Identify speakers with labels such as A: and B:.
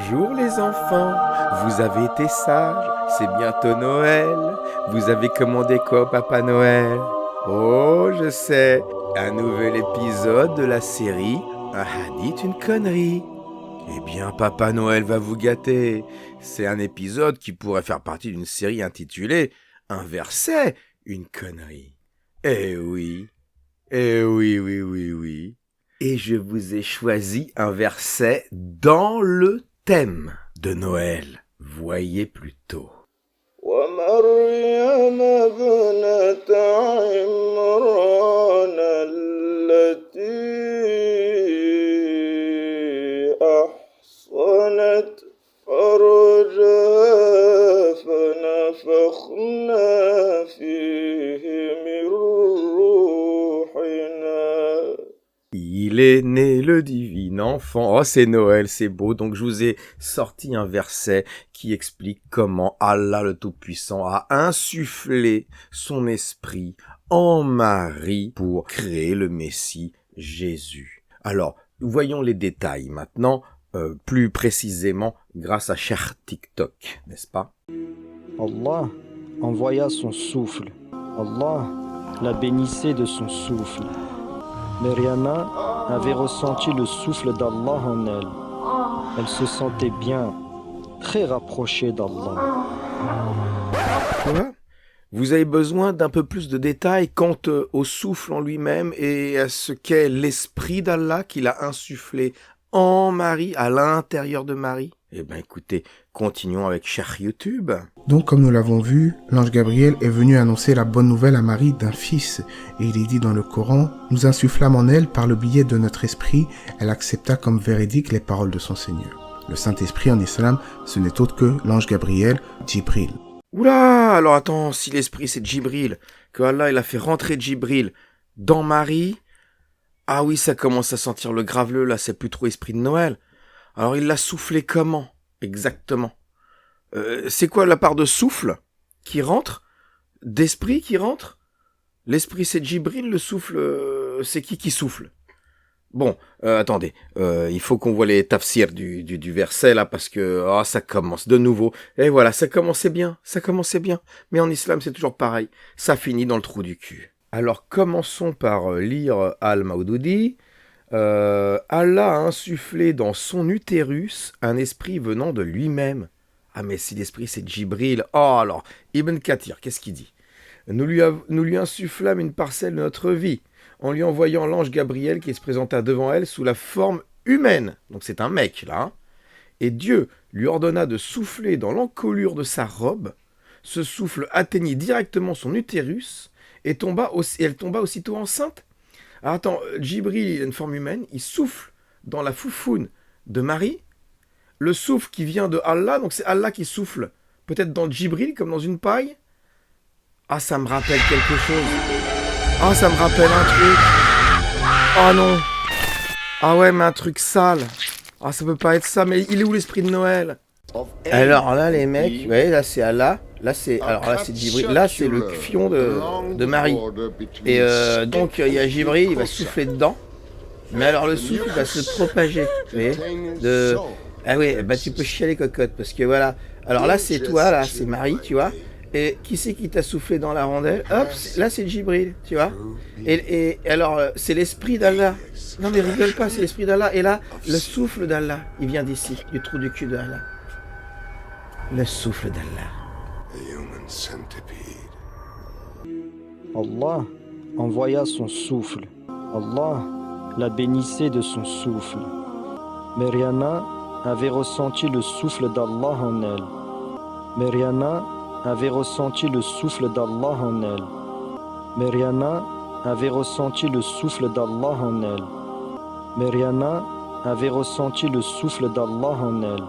A: Bonjour les enfants, vous avez été sages, c'est bientôt Noël. Vous avez commandé quoi au Papa Noël? Oh, je sais, un nouvel épisode de la série Un hadith, une connerie. Eh bien, Papa Noël va vous gâter. C'est un épisode qui pourrait faire partie d'une série intitulée Un verset, une connerie. Eh oui, oui. Et je vous ai choisi un verset dans le thème de Noël. Voyez plutôt.
B: ومريم ابنة عمران التي أحصنت فرجها فنفخنا فيه من روحنا.
A: Il est né le divin enfant. Oh, c'est Noël, c'est beau. Donc, je vous ai sorti un verset qui explique comment Allah le Tout-Puissant a insufflé son esprit en Marie pour créer le Messie Jésus. Alors, voyons les détails maintenant, plus précisément grâce à Cher TikTok, n'est-ce pas?
C: Allah envoya son souffle. Allah la bénissait de son souffle. Myriama avait ressenti le souffle d'Allah en elle. Elle se sentait bien, très rapprochée d'Allah.
A: Quoi? Vous avez besoin d'un peu plus de détails quant au souffle en lui-même et à ce qu'est l'esprit d'Allah qu'il a insufflé en Marie, à l'intérieur de Marie? Eh bien écoutez, continuons avec Cher YouTube.
D: Donc, comme nous l'avons vu, l'ange Gabriel est venu annoncer la bonne nouvelle à Marie d'un fils. Et il est dit dans le Coran, « Nous insufflâmes en elle, par le biais de notre esprit, elle accepta comme véridiques les paroles de son Seigneur. » Le Saint-Esprit en islam, ce n'est autre que l'ange Gabriel, Djibril.
A: Oula, alors attends, si l'esprit c'est Djibril, que Allah il a fait rentrer Djibril dans Marie, ah oui, ça commence à sentir le graveleux, là, c'est plus trop esprit de Noël. Alors il l'a soufflé comment, exactement? C'est quoi la part de souffle qui rentre? D'esprit qui rentre? L'esprit c'est Djibril, le souffle, c'est qui souffle? Bon, attendez, il faut qu'on voit les tafsirs du verset là, parce que ça commence de nouveau. Et voilà, ça commençait bien. Mais en islam c'est toujours pareil, ça finit dans le trou du cul. Alors commençons par lire Al-Mawdoudi. Allah a insufflé dans son utérus un esprit venant de lui-même. Ah mais si l'esprit c'est Djibril, oh alors, Ibn Kathir, qu'est-ce qu'il dit? Nous lui insufflâmes une parcelle de notre vie, en lui envoyant l'ange Gabriel qui se présenta devant elle sous la forme humaine. Donc c'est un mec là. Hein. Et Dieu lui ordonna de souffler dans l'encolure de sa robe. Ce souffle atteignit directement son utérus et elle tomba aussitôt enceinte. Alors attends, Djibril, il a une forme humaine, il souffle dans la foufoune de Marie. Le souffle qui vient de Allah, donc c'est Allah qui souffle, peut-être dans Djibril comme dans une paille. Ah, ça me rappelle quelque chose. Ah, ça me rappelle un truc. Oh non. Ah ouais, mais un truc sale. Ah, ça peut pas être ça, mais il est où l'esprit de Noël? Alors là, les mecs, vous voyez, là c'est Allah. Là c'est Djibril. Là c'est le fion de Marie. Et donc il y a Djibril, il va souffler dedans. Mais alors le souffle va se propager. Vous voyez Ah oui, bah tu peux chialer cocotte parce que voilà. Alors là c'est toi, là c'est Marie, tu vois. Et qui c'est qui t'a soufflé dans la rondelle? Hop, là c'est Djibril, tu vois. Et alors c'est l'esprit d'Allah. Non mais rigole pas, c'est l'esprit d'Allah. Et là, le souffle d'Allah, il vient d'ici, du trou du cul d'Allah. Le souffle d'Allah.
C: Allah envoya son souffle. Allah la bénissait de son souffle. Myriama avait ressenti le souffle d'Allah en elle. Myriama avait ressenti le souffle d'Allah en elle. Myriama avait ressenti le souffle d'Allah en elle. Myriama avait ressenti le souffle d'Allah en elle.